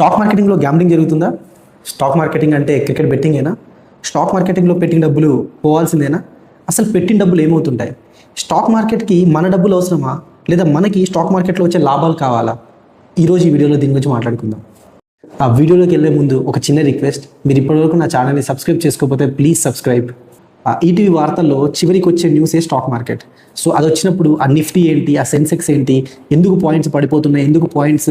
Stock మార్కెటింగ్లో gambling జరుగుతుందా? Stock marketing అంటే cricket బెట్టింగేనా? Stock మార్కెటింగ్లో పెట్టిన డబ్బులు పోవాల్సిందేనా? అసలు పెట్టిన డబ్బులు ఏమవుతుంటాయి? స్టాక్ మార్కెట్కి మన డబ్బులు అవసరమా, లేదా మనకి స్టాక్ మార్కెట్లో వచ్చే లాభాలు కావాలా? ఈరోజు ఈ వీడియోలో దీని గురించి మాట్లాడుకుందాం. ఆ వీడియోలోకి వెళ్ళే ముందు ఒక చిన్న రిక్వెస్ట్, మీరు ఇప్పటివరకు నా ఛానల్ని సబ్స్క్రైబ్ చేసుకోకపోతే ప్లీజ్ సబ్స్క్రైబ్. ఈటీవీ వార్తల్లో చివరికి వచ్చే న్యూసే స్టాక్ మార్కెట్. సో అది వచ్చినప్పుడు ఆ నిఫ్టీ ఏంటి, ఆ సెన్సెక్స్ ఏంటి, ఎందుకు పాయింట్స్ పడిపోతున్నాయి, ఎందుకు పాయింట్స్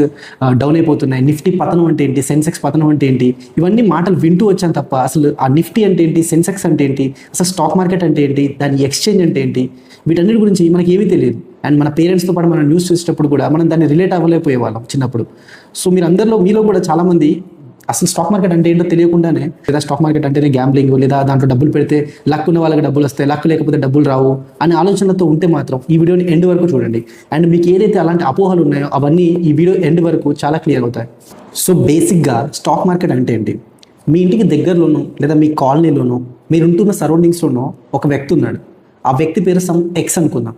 డౌన్ అయిపోతున్నాయి, నిఫ్టీ పతనం అంటే ఏంటి, సెన్సెక్స్ పతనం అంటే ఏంటి, ఇవన్నీ మాటలు వింటూ వచ్చాను తప్ప అసలు ఆ నిఫ్టీ అంటే ఏంటి, సెన్సెక్స్ అంటే ఏంటి, అసలు స్టాక్ మార్కెట్ అంటే ఏంటి, దాని ఎక్స్చేంజ్ అంటే ఏంటి, వీటన్నిటి గురించి మనకి ఏమీ తెలియదు. అండ్ మన పేరెంట్స్తో పాటు మనం న్యూస్ చూసేటప్పుడు కూడా మనం దాన్ని రిలేట్ అవ్వలేకపోయేవాళ్ళం చిన్నప్పుడు. సో మీలో కూడా చాలామంది అసలు స్టాక్ మార్కెట్ అంటే ఏంటో తెలియకుండానే, లేదా స్టాక్ మార్కెట్ అంటేనే గ్యాంబ్లింగ్, లేదా దాంట్లో డబ్బులు పెడితే లక్ ఉన్న వాళ్ళకి డబ్బులు వస్తాయి, లక్ లేకపోతే డబ్బులు రావు అనే ఆలోచనలతో ఉంటే మాత్రం ఈ వీడియోని ఎండ్ వరకు చూడండి. అండ్ మీకు ఏదైతే అలాంటి అపోహలు ఉన్నాయో అవన్నీ ఈ వీడియో ఎండ్ వరకు చాలా క్లియర్ అవుతాయి. సో బేసిక్గా స్టాక్ మార్కెట్ అంటే ఏంటి? మీ ఇంటికి దగ్గరలోనూ లేదా మీ కాలనీలోనూ మీరు ఉంటున్న సరౌండింగ్స్లోనూ ఒక వ్యక్తి ఉన్నాడు. ఆ వ్యక్తి పేరు ఎక్స్ అనుకుందాం.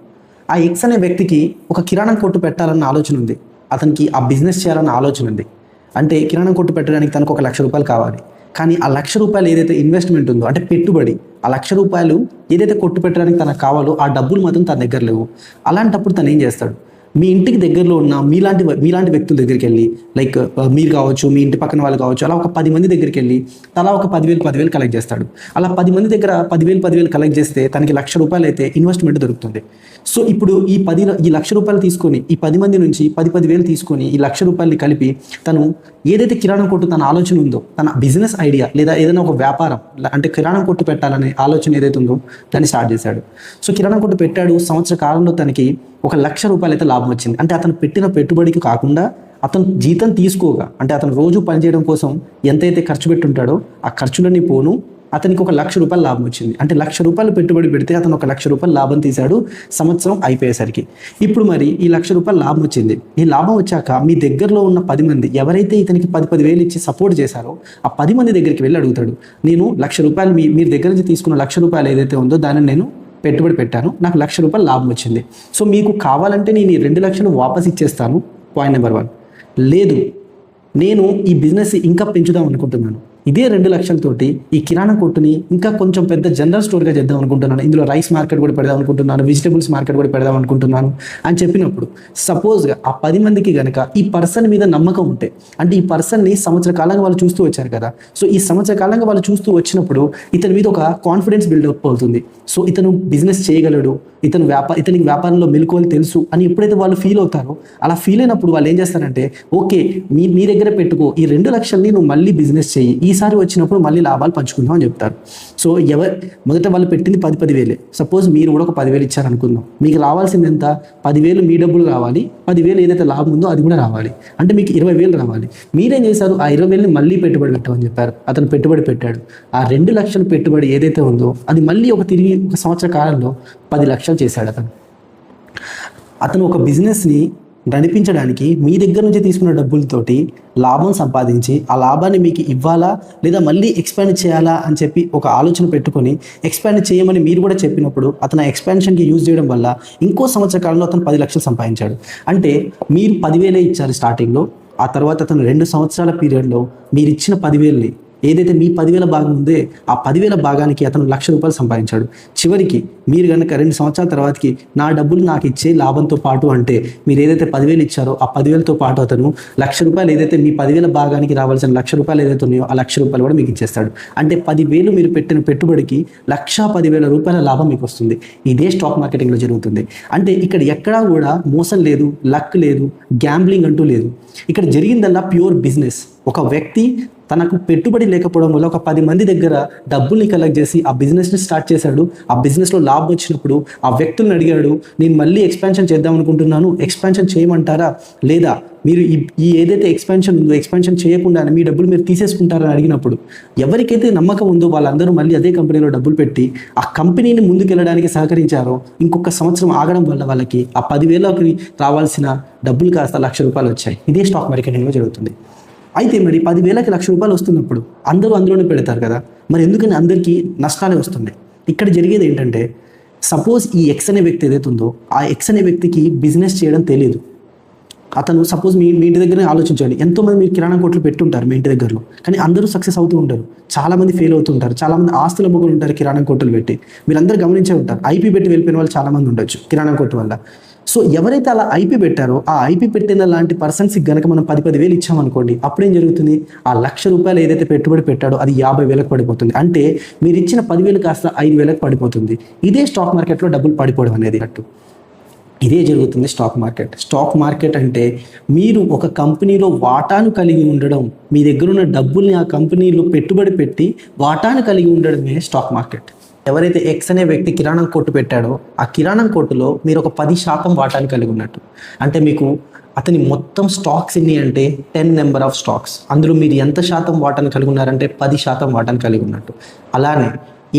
ఆ ఎక్స్ అనే వ్యక్తికి ఒక కిరాణా కొట్టు పెట్టాలన్న ఆలోచన ఉంది. అతనికి ఆ బిజినెస్ చేయాలన్న ఆలోచన ఉంది. అంటే కిరాణా కొట్టు పెట్టడానికి తనకు ఒక ₹1,00,000 కావాలి. కానీ ఆ ₹1,00,000 ఏదైతే ఇన్వెస్ట్మెంట్ ఉందో, అంటే పెట్టుబడి, ఆ ₹1,00,000 ఏదైతే కొట్టు పెట్టడానికి తనకు కావాలో ఆ డబ్బులు మాత్రం తన దగ్గర లేవు. అలాంటప్పుడు తను ఏం చేస్తాడు? మీ ఇంటికి దగ్గరలో ఉన్న మీలాంటి వ్యక్తుల దగ్గరికి వెళ్ళి, లైక్ మీరు కావచ్చు, మీ ఇంటి పక్కన వాళ్ళు కావచ్చు, అలా ఒక 10 మంది దగ్గరికి వెళ్ళి తలా ఒక 10,000 కలెక్ట్ చేస్తాడు. అలా 10 మంది దగ్గర 10,000 కలెక్ట్ చేస్తే తనకి ₹1,00,000 అయితే ఇన్వెస్ట్మెంట్ దొరుకుతుంది. సో ఇప్పుడు ఈ ₹1,00,000 తీసుకొని, ఈ 10 మంది నుంచి 10,000 తీసుకొని ఈ ₹1,00,000 కలిపి తను ఏదైతే కిరాణా కొట్టు తన ఆలోచన ఉందో, తన బిజినెస్ ఐడియా లేదా ఏదైనా ఒక వ్యాపారం, అంటే కిరాణా కొట్టు పెట్టాలనే ఆలోచన ఏదైతే ఉందో దాన్ని స్టార్ట్ చేశాడు. సో కిరాణా కొట్టు పెట్టాడు. సంవత్సర కాలంలో తనకి ఒక ₹1,00,000 అయితే లాభం వచ్చింది. అంటే అతను పెట్టిన పెట్టుబడికి కాకుండా అతను జీతం తీసుకోగా, అంటే అతను రోజు పనిచేయడం కోసం ఎంతైతే ఖర్చు పెట్టుంటాడో ఆ ఖర్చులన్నీ పోను అతనికి ఒక ₹1,00,000 లాభం వచ్చింది. అంటే ₹1,00,000 పెట్టుబడి పెడితే అతను ఒక ₹1,00,000 లాభం తీశాడు సంవత్సరం అయిపోయేసరికి. ఇప్పుడు మరి ఈ ₹1,00,000 లాభం వచ్చింది. ఈ లాభం వచ్చాక మీ దగ్గరలో ఉన్న 10 మంది ఎవరైతే ఇతనికి 10,000 ఇచ్చి సపోర్ట్ చేశారో ఆ 10 మంది దగ్గరికి వెళ్ళి అడుగుతాడు, నేను ₹1,00,000 మీరు దగ్గర నుంచి తీసుకున్న ₹1,00,000 ఏదైతే ఉందో దాన్ని నేను పెట్టుబడి పెట్టాను, నాకు ₹1,00,000 లాభం వచ్చింది. సో మీకు కావాలంటే నేను ఈ 2,00,000 వాపస్ ఇచ్చేస్తాను. Point number 1. లేదు, నేను ఈ బిజినెస్ ఇంకా పెంచుదాం అనుకుంటున్నాను. ఇదే 2,00,000 తోటి ఈ కిరాణా కొట్టుని ఇంకా కొంచెం పెద్ద జనరల్ స్టోర్గా చేద్దాం అనుకుంటున్నాను. ఇందులో రైస్ మార్కెట్ కూడా పెడదాం అనుకుంటున్నాను, వెజిటేబుల్స్ మార్కెట్ కూడా పెడదాం అనుకుంటున్నాను అని చెప్పినప్పుడు, సపోజ్గా ఆ 10 మందికి కనుక ఈ పర్సన్ మీద నమ్మకం ఉంటే, అంటే ఈ పర్సన్ని సంవత్సర కాలంగా వాళ్ళు చూస్తూ వచ్చారు కదా, సో ఈ సంవత్సర కాలంగా వాళ్ళు చూస్తూ వచ్చినప్పుడు ఇతని మీద ఒక కాన్ఫిడెన్స్ బిల్డప్ అవుతుంది. సో ఇతను బిజినెస్ చేయగలడు, ఇతనికి వ్యాపారంలో మెలకువలు తెలుసు అని ఎప్పుడైతే వాళ్ళు ఫీల్ అవుతారో, అలా ఫీల్ అయినప్పుడు వాళ్ళు ఏం చేస్తారంటే, ఓకే మీ దగ్గర పెట్టుకో, ఈ 2,00,000ని నువ్వు మళ్ళీ బిజినెస్ చేయి, ఈసారి వచ్చినప్పుడు మళ్ళీ లాభాలు పంచుకుందాం అని చెప్తారు. సో మొదట వాళ్ళు పెట్టింది 10,000. సపోజ్ మీరు కూడా ఒక 10,000 ఇచ్చారనుకుందాం. మీకు రావాల్సింది ఎంత? 10,000 మీ డబ్బులు రావాలి, 10,000 ఏదైతే లాభం ఉందో అది కూడా రావాలి. అంటే మీకు 20,000 రావాలి. మీరేం చేశారు? ఆ 20,000ని మళ్ళీ పెట్టుబడి పెట్టమని చెప్పారు. అతను పెట్టుబడి పెట్టాడు. ఆ 2,00,000 పెట్టుబడి ఏదైతే ఉందో అది మళ్ళీ తిరిగి ఒక సంవత్సర కాలంలో 10,00,000 చేశాడు అతను ఒక బిజినెస్ని నడిపించడానికి మీ దగ్గర నుంచి తీసుకున్న డబ్బులతోటి లాభం సంపాదించి ఆ లాభాన్ని మీకు ఇవ్వాలా లేదా మళ్ళీ ఎక్స్పాండ్ చేయాలా అని చెప్పి ఒక ఆలోచన పెట్టుకొని ఎక్స్పాండ్ చేయమని మీరు కూడా చెప్పినప్పుడు అతను ఎక్స్పాన్షన్కి యూజ్ చేయడం వల్ల ఇంకో సంవత్సర కాలంలో అతను 10,00,000 సంపాదించాడు. అంటే మీరు 10,000 ఇచ్చారు స్టార్టింగ్లో, ఆ తర్వాత అతను 2 సంవత్సరాల పీరియడ్లో మీరు ఇచ్చిన 10,000ని ఏదైతే మీ 10,000 భాగం ఉందే ఆ 10,000 భాగానికి అతను ₹1,00,000 సంపాదించాడు. చివరికి మీరు కనుక 2 సంవత్సరాల తర్వాతకి నా డబ్బులు నాకు ఇచ్చే లాభంతో పాటు అంటే మీరు ఏదైతే 10,000 ఇచ్చారో ఆ 10,000తో పాటు అతను ₹1,00,000 ఏదైతే మీ 10,000 భాగానికి రావాల్సిన ₹1,00,000 ఏదైతే ఉన్నాయో ఆ ₹1,00,000 కూడా మీకు ఇచ్చేస్తాడు. అంటే 10,000 మీరు పెట్టిన పెట్టుబడికి ₹1,10,000 లాభం మీకు వస్తుంది. ఇదే స్టాక్ మార్కెటింగ్లో జరుగుతుంది. అంటే ఇక్కడ ఎక్కడా కూడా మోసం లేదు, లక్ లేదు, గ్యాంబ్లింగ్ అంటూ లేదు. ఇక్కడ జరిగిందల్లా ప్యూర్ బిజినెస్. ఒక వ్యక్తి తనకు పెట్టుబడి లేకపోవడం వల్ల ఒక 10 మంది దగ్గర డబ్బుల్ని కలెక్ట్ చేసి ఆ బిజినెస్ని స్టార్ట్ చేశాడు. ఆ బిజినెస్లో లాభం వచ్చినప్పుడు ఆ వ్యక్తులను అడిగాడు, నేను మళ్ళీ ఎక్స్పాన్షన్ చేద్దాం అనుకుంటున్నాను, ఎక్స్పాన్షన్ చేయమంటారా, లేదా మీరు ఈ ఏదైతే ఎక్స్పాన్షన్ ఉందో ఎక్స్పాన్షన్ చేయకుండా మీ డబ్బులు మీరు తీసేసుకుంటారని అడిగినప్పుడు ఎవరికైతే నమ్మకం ఉందో వాళ్ళందరూ మళ్ళీ అదే కంపెనీలో డబ్బులు పెట్టి ఆ కంపెనీని ముందుకెళ్ళడానికి సహకరించారో ఇంకొక సంవత్సరం ఆగడం వల్ల వాళ్ళకి ఆ 10,000కి రావాల్సిన డబ్బులు కాస్త ₹1,00,000 వచ్చాయి. ఇదే స్టాక్ మార్కెటింగ్లో జరుగుతుంది. అయితే మరి 10,000కి ₹1,00,000 వస్తున్నప్పుడు అందరూ అందులోనే పెడతారు కదా, మరి ఎందుకని అందరికీ నష్టాలే వస్తున్నాయి? ఇక్కడ జరిగేది ఏంటంటే, సపోజ్ ఈ ఎక్స్ అనే వ్యక్తి ఏదైతే ఉందో ఆ ఎక్స్ అనే వ్యక్తికి బిజినెస్ చేయడం తెలియదు. అతను సపోజ్ మీ ఇంటి దగ్గర ఆలోచించండి, ఎంతోమంది మీరు కిరాణా కొట్లు పెట్టుంటారు మీ ఇంటి దగ్గరలో, కానీ అందరూ సక్సెస్ అవుతూ ఉంటారు, చాలామంది ఫెయిల్ అవుతూ ఉంటారు, చాలామంది ఆస్తుల మొగ్గులు ఉంటారు కిరాణా కొట్టులు పెట్టి. మీరందరూ గమనించే ఉంటారు, ఐపీ పెట్టి వెళ్ళిపోయిన వాళ్ళు చాలామంది ఉండొచ్చు కిరాణా కొట్టు వల్ల. సో ఎవరైతే అలా ఐపీ పెట్టారో ఆ ఐపీ పెట్టిన లాంటి పర్సన్స్కి గనక మనం 10,000 ఇచ్చామనుకోండి, అప్పుడేం జరుగుతుంది, ఆ ₹1,00,000 ఏదైతే పెట్టుబడి పెట్టాడో అది 50,000కి పడిపోతుంది. అంటే మీరు ఇచ్చిన 10,000 కాస్త 5,000కి పడిపోతుంది. ఇదే స్టాక్ మార్కెట్లో డబ్బులు పడిపోవడం అనేది అట్టు. ఇదే జరుగుతుంది స్టాక్ మార్కెట్. స్టాక్ మార్కెట్ అంటే మీరు ఒక కంపెనీలో వాటాను కలిగి ఉండడం, మీ దగ్గర ఉన్న డబ్బుల్ని ఆ కంపెనీలో పెట్టుబడి పెట్టి వాటాను కలిగి ఉండడమే స్టాక్ మార్కెట్. ఎవరైతే ఎక్స్ అనే వ్యక్తి కిరాణం కొట్టు పెట్టాడో ఆ కిరాణం కొట్టులో మీరు ఒక 10% వాటాను కలిగి ఉన్నట్టు. అంటే మీకు అతని మొత్తం స్టాక్స్ ఎన్ని అంటే 10 నెంబర్ ఆఫ్ స్టాక్స్, అందులో మీరు ఎంత శాతం వాటాను కలిగి ఉన్నారంటే 10% వాటాను కలిగి ఉన్నట్టు. అలానే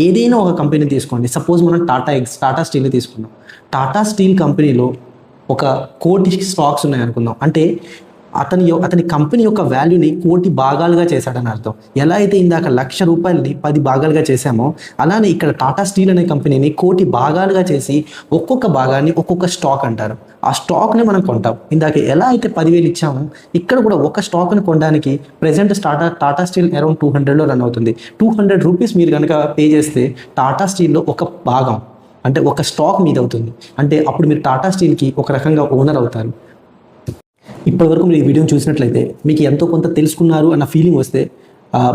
ఏదైనా ఒక కంపెనీ తీసుకోండి, సపోజ్ మనం టాటా స్టీల్ తీసుకున్నాం. టాటా స్టీల్ కంపెనీలో 1,00,00,000 స్టాక్స్ ఉన్నాయి అనుకుందాం. అంటే అతని కంపెనీ యొక్క వాల్యూని 1,00,00,000 భాగాలుగా చేశాడని అర్థం. ఎలా అయితే ఇందాక ₹1,00,000ని 10 భాగాలుగా చేశామో, అలానే ఇక్కడ టాటా స్టీల్ అనే కంపెనీని 1,00,00,000 భాగాలుగా చేసి ఒక్కొక్క భాగాన్ని ఒక్కొక్క స్టాక్ అంటారు. ఆ స్టాక్ని మనం కొంటాం. ఇందాక ఎలా అయితే 10,000 ఇచ్చామో, ఇక్కడ కూడా ఒక స్టాక్ని కొనడానికి ప్రెసెంట్ టాటా స్టీల్ అరౌండ్ 200లో రన్ అవుతుంది. ₹200 మీరు కనుక పే చేస్తే టాటా స్టీల్లో ఒక భాగం అంటే ఒక స్టాక్ మీద అవుతుంది. అంటే అప్పుడు మీరు టాటా స్టీల్కి ఒక రకంగా ఓనర్ అవుతారు. ఇప్పటివరకు మీరు ఈ వీడియోని చూసినట్లయితే మీకు ఎంతో కొంత తెలుసుకున్నారు అన్న ఫీలింగ్ వస్తే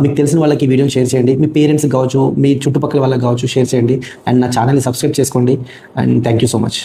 మీకు తెలిసిన వాళ్ళకి ఈ వీడియోని షేర్ చేయండి. మీ పేరెంట్స్ కావచ్చు, మీ చుట్టుపక్కల వాళ్ళకి కావచ్చు షేర్ చేయండి. అండ్ నా ఛానల్ని సబ్స్క్రైబ్ చేసుకోండి. And thank you so much.